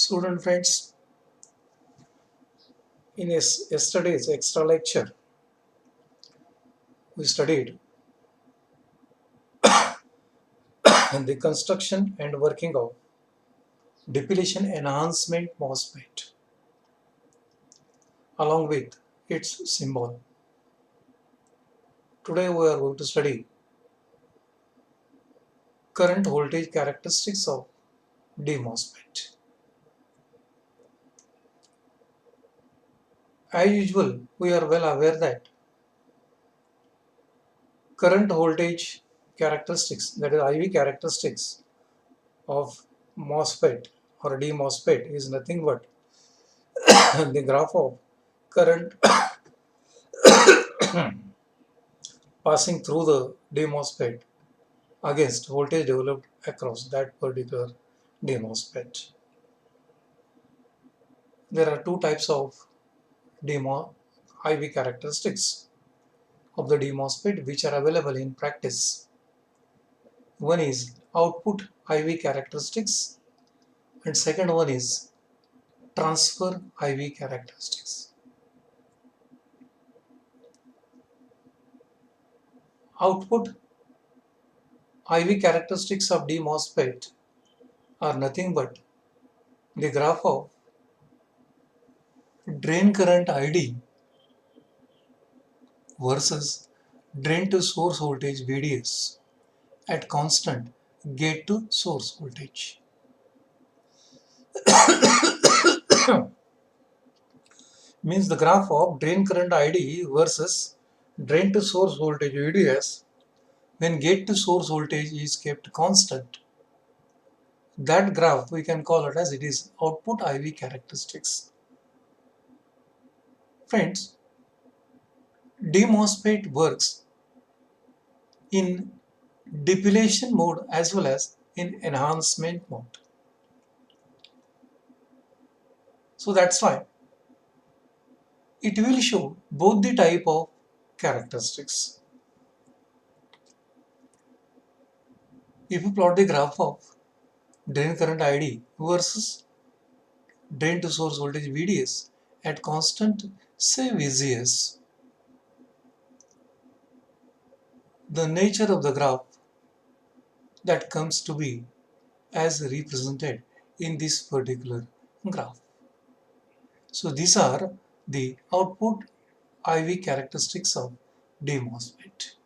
Student friends, in yesterday's extra lecture, we studied the construction and working of depletion enhancement MOSFET along with its symbol. Today we are going to study current voltage characteristics of DMOSFET. As usual, we are well aware that current voltage characteristics, that is IV characteristics of MOSFET or DMOSFET is nothing but the graph of current passing through the DMOSFET against voltage developed across that particular DMOSFET. There are two types of DMO IV characteristics of the DMOSFET which are available in practice. One is output IV characteristics and second one is transfer IV characteristics. Output IV characteristics of DMOSFET are nothing but the graph of drain current ID versus drain to source voltage VDS at constant gate to source voltage. Means the graph of drain current ID versus drain to source voltage VDS when gate to source voltage is kept constant. That graph we can call it as it is output IV characteristics. Friends, DMOSFET works in depletion mode as well as in enhancement mode. So that's why it will show both the type of characteristics. If you plot the graph of drain current ID versus drain to source voltage VDS at constant say VGS, the nature of the graph that comes to be as represented in this particular graph. So these are the output IV characteristics of DMOSFET.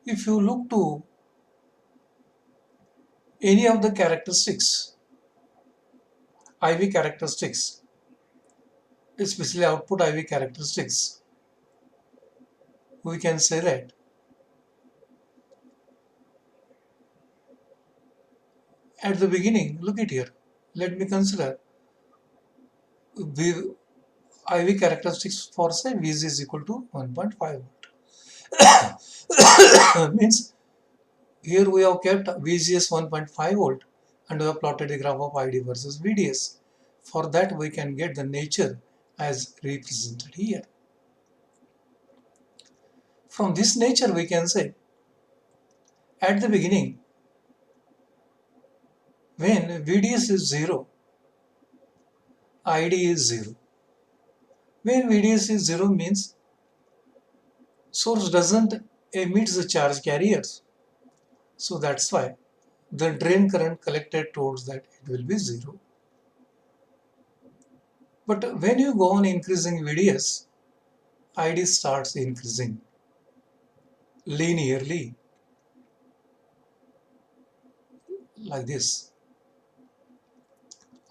If you look to any of the characteristics, IV characteristics, especially output IV characteristics, we can say that at the beginning, look at here, let me consider IV characteristics for say Vg is equal to 1.5 volt. Means here we have kept VGS 1.5 volt and we have plotted the graph of ID versus VDS. For that we can get the nature as represented here. From this nature we can say at the beginning when VDS is 0, ID is 0. When VDS is 0 means source doesn't emit the charge carriers. So that's why the drain current collected towards that it will be 0. But when you go on increasing VDS, ID starts increasing linearly like this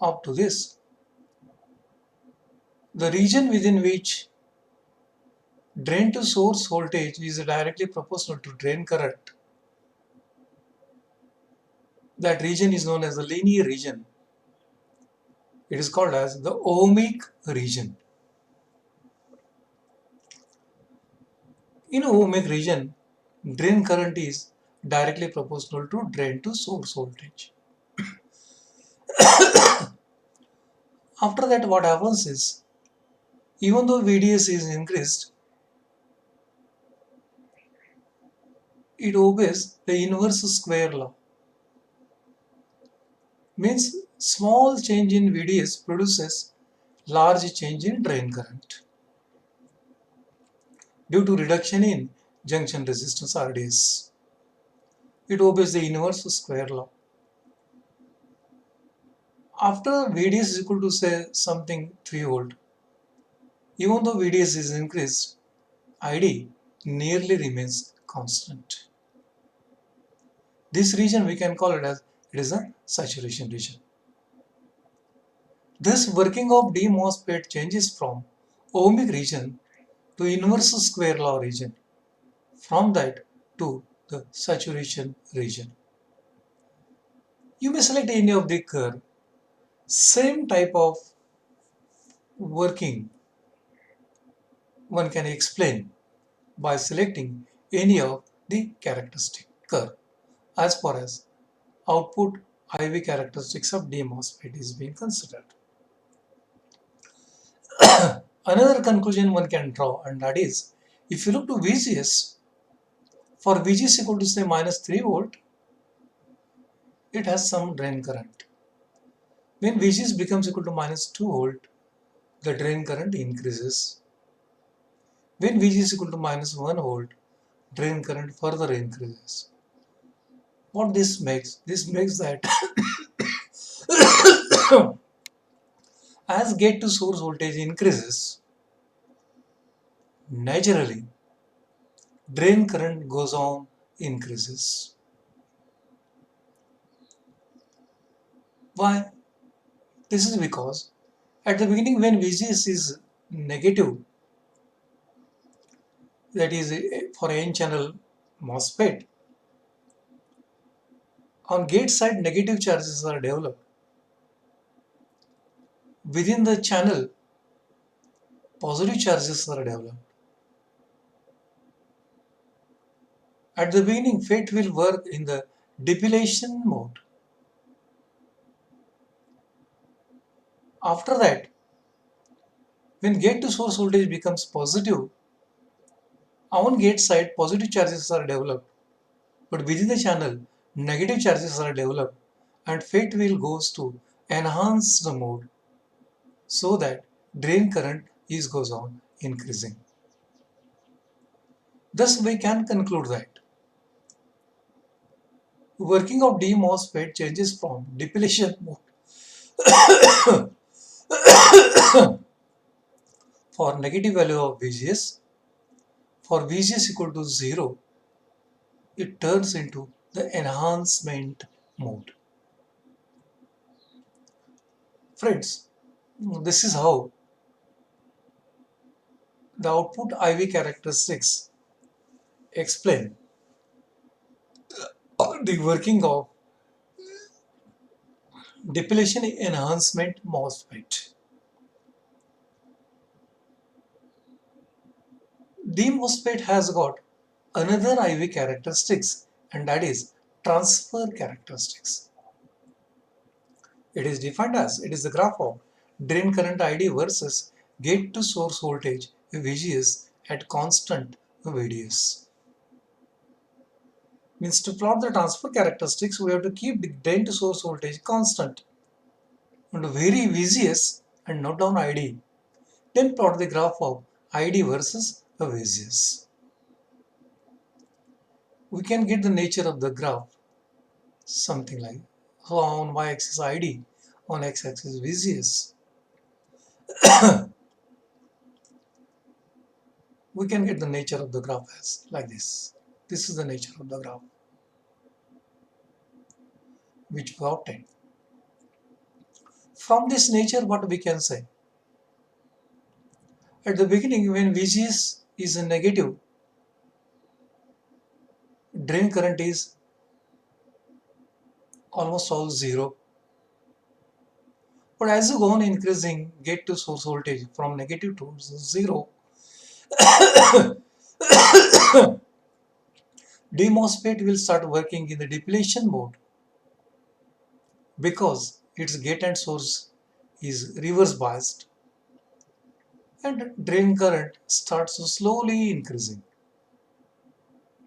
up to this. The region within which drain to source voltage is directly proportional to drain current. That region is known as the linear region. It is called as the ohmic region. In ohmic region, drain current is directly proportional to drain to source voltage. After that, what happens is, even though VDS is increased, it obeys the inverse square law. Means small change in VDS produces large change in drain current due to reduction in junction resistance RDS. It obeys the inverse square law. After VDS is equal to say something 3 volt, even though VDS is increased, ID nearly remains constant. This region we can call it as it is a saturation region. This working of D MOSFET changes from ohmic region to inverse square law region, from that to the saturation region. You may select any of the curve. Same type of working one can explain by selecting any of the characteristic curve as far as output IV characteristics of D MOSFET is being considered. Another conclusion one can draw, and that is, if you look to VGS, for VGS equal to say minus 3 volt, it has some drain current. When VGS becomes equal to minus 2 volt, the drain current increases. When VGS equal to minus 1 volt, drain current further increases. What this makes? This makes that as gate to source voltage increases, naturally drain current goes on increases. Why? This is because at the beginning when VGS is negative, that is for n channel MOSFET, on gate side negative charges are developed. Within the channel, positive charges are developed. At the beginning, FET will work in the depletion mode. After that, when gate to source voltage becomes positive, on gate side positive charges are developed, but within the channel negative charges are developed, and FET will goes to enhanced mode, so that drain current goes on increasing. Thus, we can conclude that working of D MOSFET changes from depletion mode for negative value of VGS. For VGS equal to 0, it turns into the enhancement mode. Friends, this is how the output IV characteristics explain the working of depletion enhancement MOSFET. The MOSFET has got another IV characteristics, and that is transfer characteristics. It is defined as, it is the graph of drain current ID versus gate to source voltage VGS at constant VDS. Means to plot the transfer characteristics, we have to keep the drain to source voltage constant and vary VGS and note down ID. Then plot the graph of ID versus VGS. We can get the nature of the graph something like, so on y-axis ID, on x-axis VGS. We can get the nature of the graph as like this. This is the nature of the graph which we obtained. From this nature, what we can say? At the beginning, when VGS is a negative, drain current is almost all zero. But as you go on increasing gate to source voltage from negative to zero, D MOSFET will start working in the depletion mode because its gate and source is reverse biased, and drain current starts slowly increasing.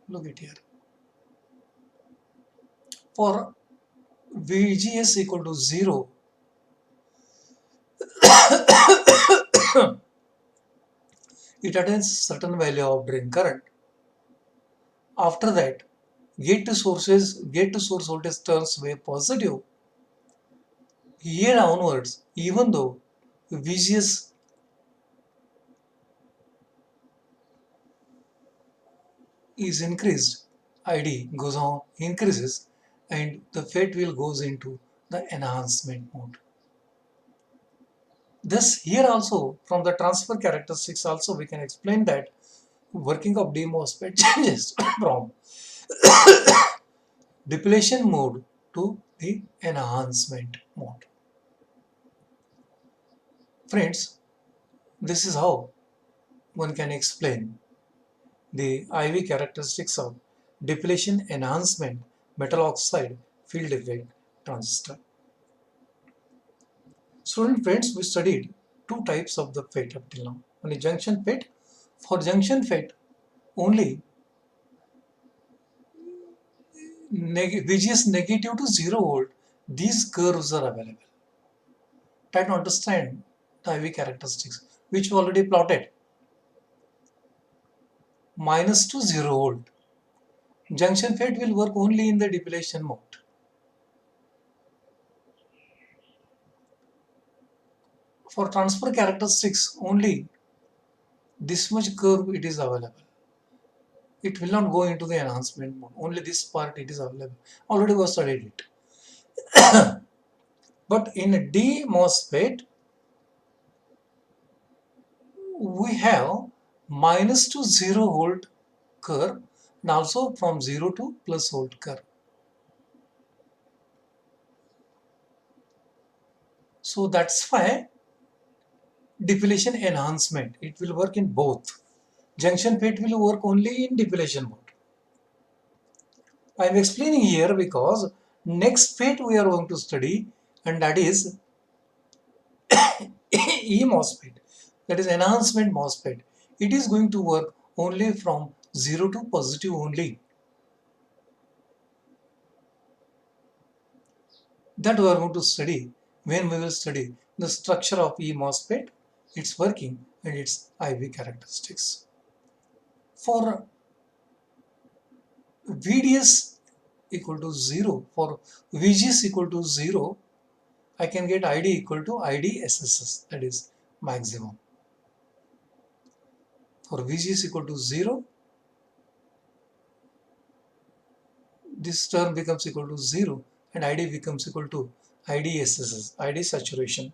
Look at here. For VGS equal to 0, it attains certain value of drain current. After that, gate to source voltage turns way positive. Here onwards, even though VGS is increased, ID goes on increases, and the FET will goes into the enhancement mode. Thus here also from the transfer characteristics also we can explain that working of D MOSFET changes from depletion mode to the enhancement mode. Friends, this is how one can explain the IV characteristics of depletion enhancement metal oxide field effect transistor. Student friends, we studied two types of the FET up till now. One is junction FET. For junction FET, only VGS negative to 0 volt, these curves are available. Try to understand the IV characteristics, which we already plotted. Minus to 0 volt. Junction FET will work only in the depletion mode. For transfer characteristics, only this much curve it is available. It will not go into the enhancement mode. Only this part it is available. Already we studied it. But in D MOSFET, we have minus to 0 volt curve and also from 0 to plus volt curve. So that's why depletion enhancement, it will work in both. Junction FET will work only in depletion mode. I am explaining here because next FET we are going to study, and that is E MOSFET, that is enhancement MOSFET. It is going to work only from 0 to positive only. That we are going to study when we will study the structure of E MOSFET, its working and its IV characteristics. For VDS equal to 0, for VGS equal to 0, I can get ID equal to IDSSS, that is maximum. For VGS equal to 0, this term becomes equal to 0 and ID becomes equal to IDSSS, ID saturation.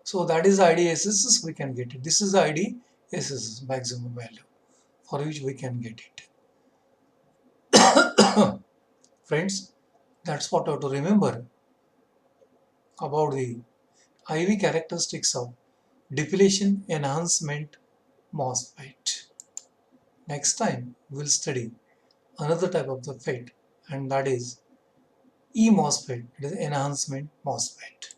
So that is IDSSS, we can get it. This is the IDSSS maximum value for which we can get it. Friends, that's what I have to remember about the IV characteristics of depletion enhancement MOSFET. Next time we'll study another type of the FET, and that is E MOSFET, it is enhancement MOSFET.